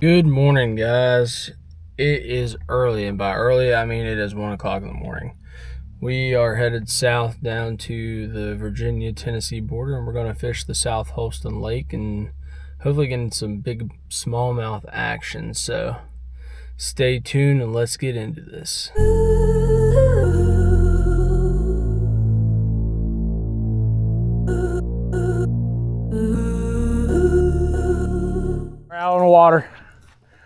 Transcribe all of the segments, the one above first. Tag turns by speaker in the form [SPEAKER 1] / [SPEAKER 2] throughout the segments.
[SPEAKER 1] Good morning, guys. It is early, and by early I mean it is 1 o'clock in the morning. We are headed south down to the Virginia-Tennessee border, and we're going to fish the South Holston Lake and hopefully get some big smallmouth action. So stay tuned and let's get into this. We're out on the water.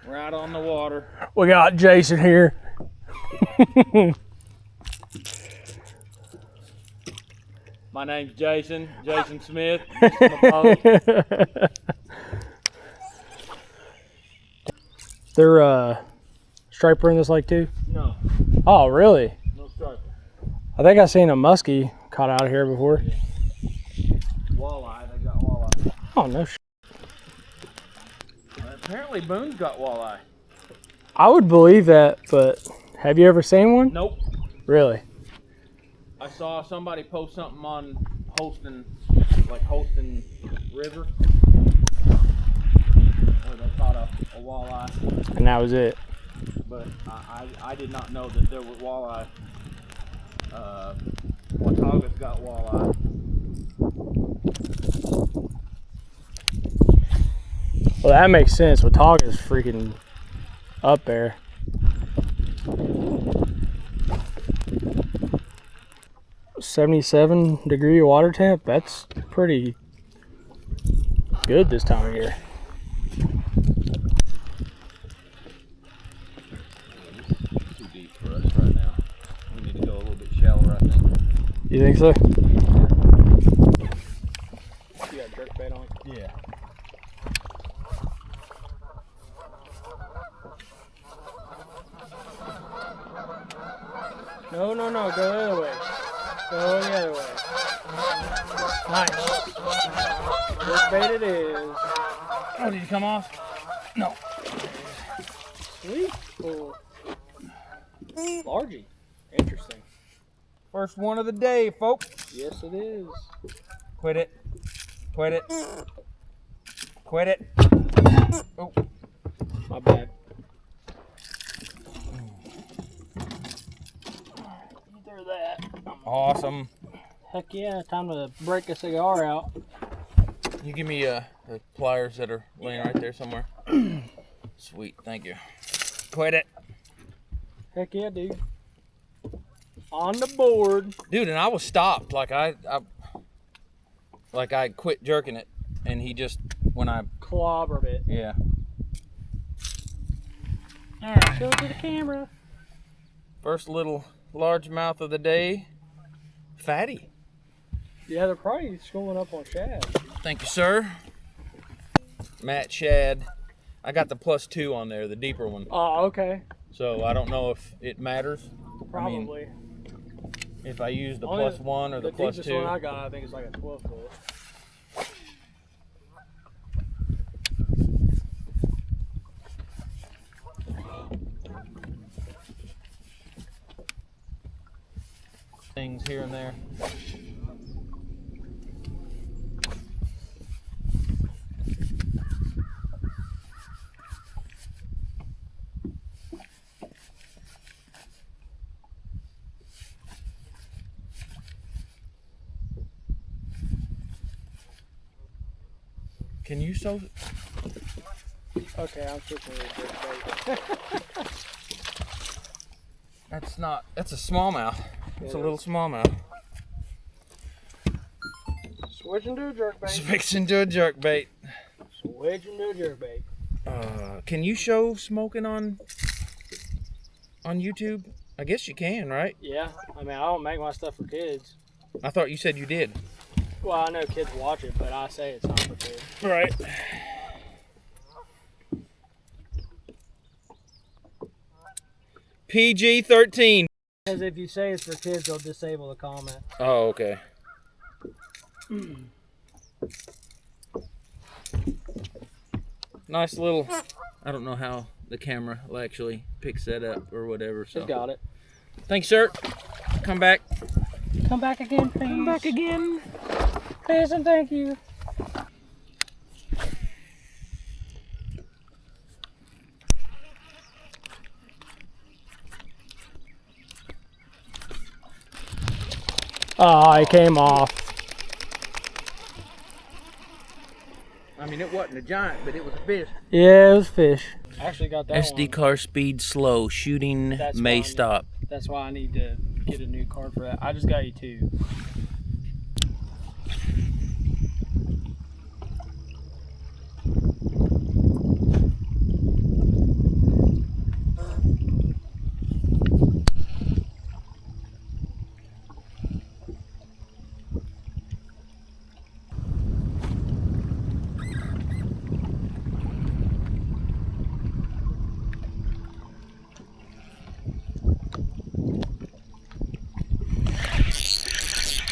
[SPEAKER 2] We're out on the water.
[SPEAKER 1] We got Jason here.
[SPEAKER 2] My name's Jason Smith. This is my boat.
[SPEAKER 1] They're striper in this lake too?
[SPEAKER 2] No,
[SPEAKER 1] Oh, really?
[SPEAKER 2] no striper.
[SPEAKER 1] I think I've seen a muskie caught out of here before.
[SPEAKER 2] Walleye, they got walleye.
[SPEAKER 1] Oh, no shit.
[SPEAKER 2] Apparently Boone's got walleye.
[SPEAKER 1] I would believe that, but have you ever seen one?
[SPEAKER 2] Nope.
[SPEAKER 1] Really?
[SPEAKER 2] I saw somebody post something on Holston, like Holston River, where they caught a walleye.
[SPEAKER 1] And that was it.
[SPEAKER 2] But I did not know that there was walleye. Watauga's got walleye.
[SPEAKER 1] Well, that makes sense. Watauga's freaking up there. $77-degree water temp. That's pretty good this time of year.
[SPEAKER 2] Too deep for us right now. We need to go a little bit shallower, I think.
[SPEAKER 1] You think so? You got jerk bait on?
[SPEAKER 2] Yeah.
[SPEAKER 1] No, no, no. Go the other way. Go the other way. Nice. Jerk bait it is.
[SPEAKER 2] Oh, did you come off? No.
[SPEAKER 1] Sweet. Cool. Largy. Interesting.
[SPEAKER 2] First one of the day, folks.
[SPEAKER 1] Yes, it is.
[SPEAKER 2] Quit it. Quit it. Quit it. Oh,
[SPEAKER 1] My bad. Either that.
[SPEAKER 2] awesome.
[SPEAKER 1] Heck yeah, time to break a cigar out.
[SPEAKER 2] You give me the pliers that are laying right there somewhere. Sweet, thank you. Quit it.
[SPEAKER 1] Heck yeah, dude. On the board.
[SPEAKER 2] Dude, and I was stopped. Like I quit jerking it, and he just, when I,
[SPEAKER 1] Clobbered it.
[SPEAKER 2] yeah.
[SPEAKER 1] Alright, show it to the camera.
[SPEAKER 2] First little largemouth of the day. Fatty.
[SPEAKER 1] Yeah, they're probably schooling up on shad.
[SPEAKER 2] Thank you, sir. Matt Shad. I got the +2 on there, the deeper one.
[SPEAKER 1] Oh, okay.
[SPEAKER 2] So I don't know if it matters.
[SPEAKER 1] Probably.
[SPEAKER 2] I mean, if I use the
[SPEAKER 1] Only
[SPEAKER 2] +1 or the
[SPEAKER 1] deepest one I
[SPEAKER 2] +2.
[SPEAKER 1] got, I think, is like a 12-foot.
[SPEAKER 2] Things here and there. Can you so?
[SPEAKER 1] Okay, I'm switching to a jerk bait.
[SPEAKER 2] That's a smallmouth. It's a little smallmouth.
[SPEAKER 1] Switching to a jerk bait.
[SPEAKER 2] Fixing to a jerk bait.
[SPEAKER 1] Switching to a jerk bait.
[SPEAKER 2] Can you show smoking on YouTube? I guess you can, right?
[SPEAKER 1] Yeah, I mean, I don't make my stuff for kids.
[SPEAKER 2] I thought you said you did.
[SPEAKER 1] Well, I know kids watch it, but I say it's not for kids.
[SPEAKER 2] Right. PG-13.
[SPEAKER 1] Because if you say it's for kids, they'll disable the comment.
[SPEAKER 2] Oh, okay. Nice little, I don't know how the camera will actually picks that up or whatever. So.
[SPEAKER 1] Just got it.
[SPEAKER 2] Thanks, sir. Come back.
[SPEAKER 1] Come back again, please.
[SPEAKER 2] Come back again.
[SPEAKER 1] Please and thank you. Oh, he came off.
[SPEAKER 2] I mean, it wasn't a giant, but it was a fish.
[SPEAKER 1] Yeah, it was fish. I actually got that
[SPEAKER 2] SD car speed slow. Shooting may stop.
[SPEAKER 1] That's why I need to get a new card for that. I just got you 2.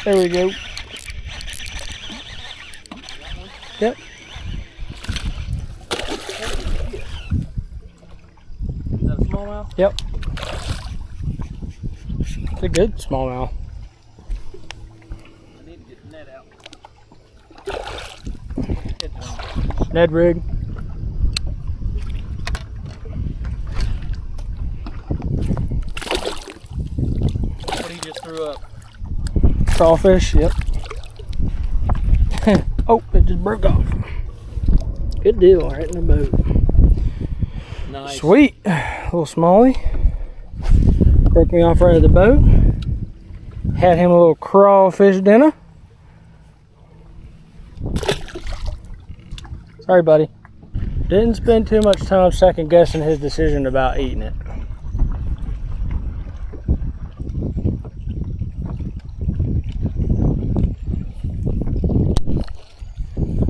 [SPEAKER 1] There we go. Yep.
[SPEAKER 2] Is that a smallmouth?
[SPEAKER 1] Yep. It's a good smallmouth.
[SPEAKER 2] I need to get the net out.
[SPEAKER 1] Ned rig.
[SPEAKER 2] What he just threw up.
[SPEAKER 1] Crawfish, yep. Oh, it just broke off. Good deal, right in the boat.
[SPEAKER 2] Nice.
[SPEAKER 1] Sweet. Little smallie. Broke me off right at the boat. Had him a little crawfish dinner. Sorry, buddy. Didn't spend too much time second guessing his decision about eating it.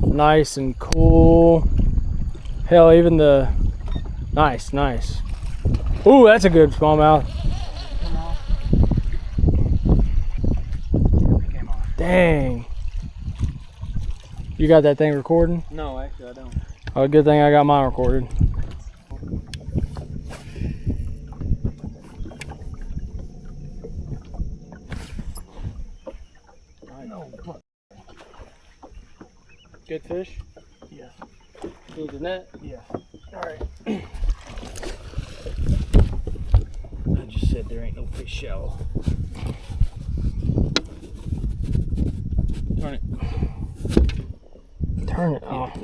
[SPEAKER 1] Nice and cool. Hell, even the nice. Ooh, that's a good smallmouth. Dang. You got that thing recording?
[SPEAKER 2] No, actually I don't.
[SPEAKER 1] Oh, good thing I got mine recorded. Good fish?
[SPEAKER 2] Yeah.
[SPEAKER 1] Need the net?
[SPEAKER 2] Yeah.
[SPEAKER 1] Alright.
[SPEAKER 2] I just said there ain't no fish shallow. Turn it.
[SPEAKER 1] Turn it off.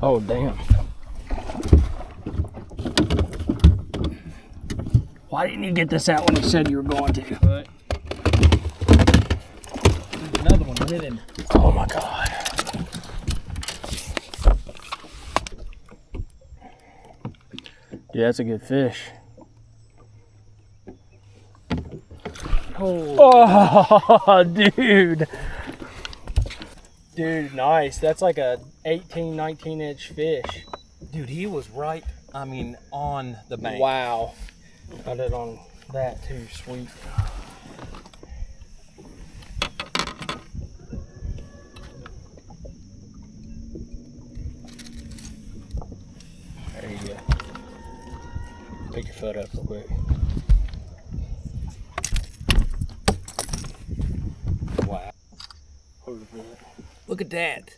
[SPEAKER 1] Oh, damn. Why didn't you get this out when you said you were going to?
[SPEAKER 2] Right. There's another one hit him.
[SPEAKER 1] Oh my God. Yeah, that's a good fish. Oh, dude. Dude, nice. That's like a 18, 19-inch fish.
[SPEAKER 2] Dude, he was right, I mean, on the bank.
[SPEAKER 1] Wow. Got it on that too, sweet. There you go. Pick your foot up real quick. Wow.
[SPEAKER 2] Look at that.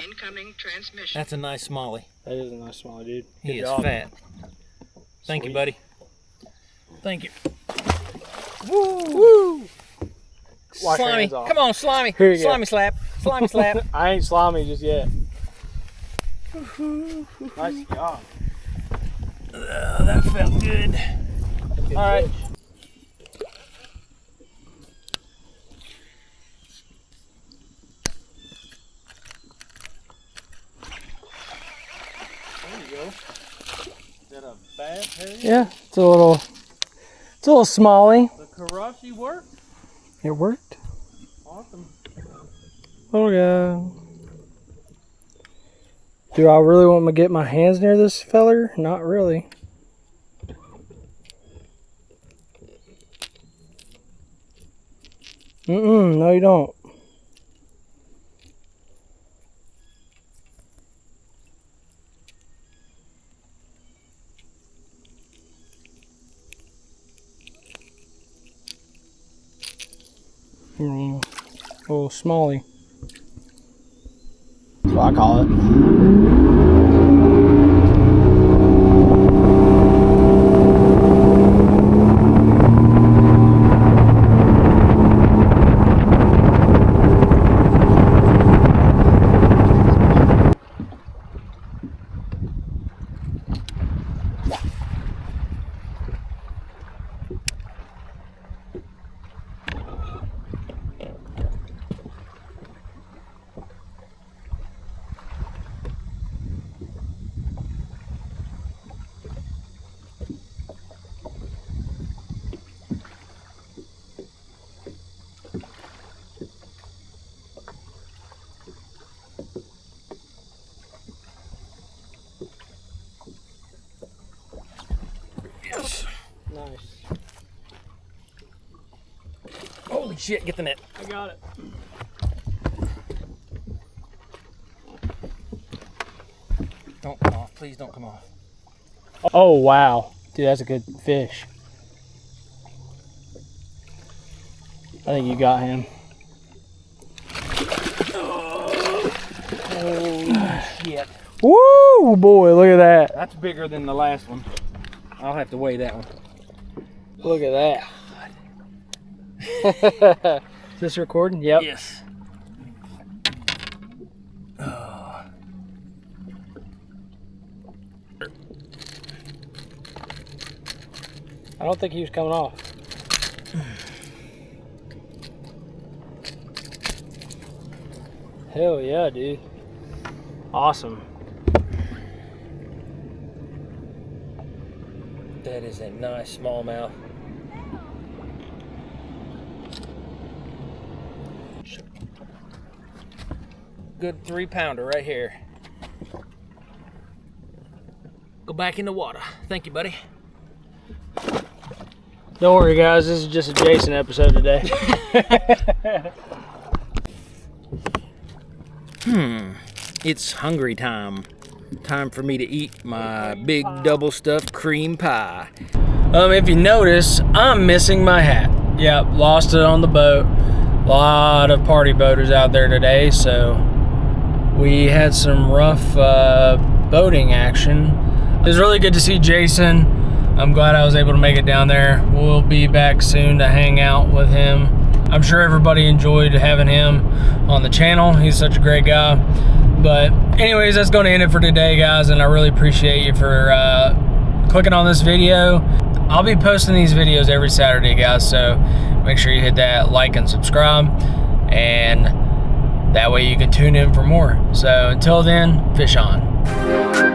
[SPEAKER 3] Incoming transmission.
[SPEAKER 2] That's a nice smallie.
[SPEAKER 1] That is a nice small dude.
[SPEAKER 2] He
[SPEAKER 1] Good
[SPEAKER 2] is
[SPEAKER 1] job.
[SPEAKER 2] fat. Thank
[SPEAKER 1] Sweet.
[SPEAKER 2] you, buddy. Thank you.
[SPEAKER 1] Woo! Wash your
[SPEAKER 2] Slimy.
[SPEAKER 1] hands off.
[SPEAKER 2] Come on, slimy.
[SPEAKER 1] Here you go.
[SPEAKER 2] Slimy slap. Slimy slap.
[SPEAKER 1] I ain't slimy just yet. Nice job.
[SPEAKER 2] That felt good.
[SPEAKER 1] All right.
[SPEAKER 2] There you go. Is that a bass, Harry?
[SPEAKER 1] Yeah, it's a little smallie.
[SPEAKER 2] The karashi worked?
[SPEAKER 1] It worked.
[SPEAKER 2] Awesome.
[SPEAKER 1] Oh yeah. Do I really want to get my hands near this feller? Not really. No you don't. Little smallie. That's what I call it. Nice.
[SPEAKER 2] Holy shit, get the net.
[SPEAKER 1] I got it.
[SPEAKER 2] Don't come off, please don't come off.
[SPEAKER 1] Oh, wow. Dude, that's a good fish. I think you got him.
[SPEAKER 2] Holy shit.
[SPEAKER 1] Woo, boy, look at that.
[SPEAKER 2] That's bigger than the last one. I'll have to weigh that one.
[SPEAKER 1] Look at that. Is this recording? Yep.
[SPEAKER 2] Yes.
[SPEAKER 1] I don't think he was coming off. Hell yeah, dude. Awesome.
[SPEAKER 2] That is a nice smallmouth. Good 3-pounder right here. Go back in the water. Thank you, buddy.
[SPEAKER 1] Don't worry, guys. This is just a Jason episode today.
[SPEAKER 2] It's hungry time. Time for me to eat my big double stuffed cream pie.
[SPEAKER 1] If you notice, I'm missing my hat. Yep, lost it on the boat. A lot of party boaters out there today, so we had some rough boating action. It was really good to see Jason. I'm glad I was able to make it down there. We'll be back soon to hang out with him. I'm sure everybody enjoyed having him on the channel. He's such a great guy. But anyways, that's going to end it for today, guys, and I really appreciate you for clicking on this video. I'll be posting these videos every Saturday, guys, so make sure you hit that like and subscribe, and that way you can tune in for more. So until then, fish on.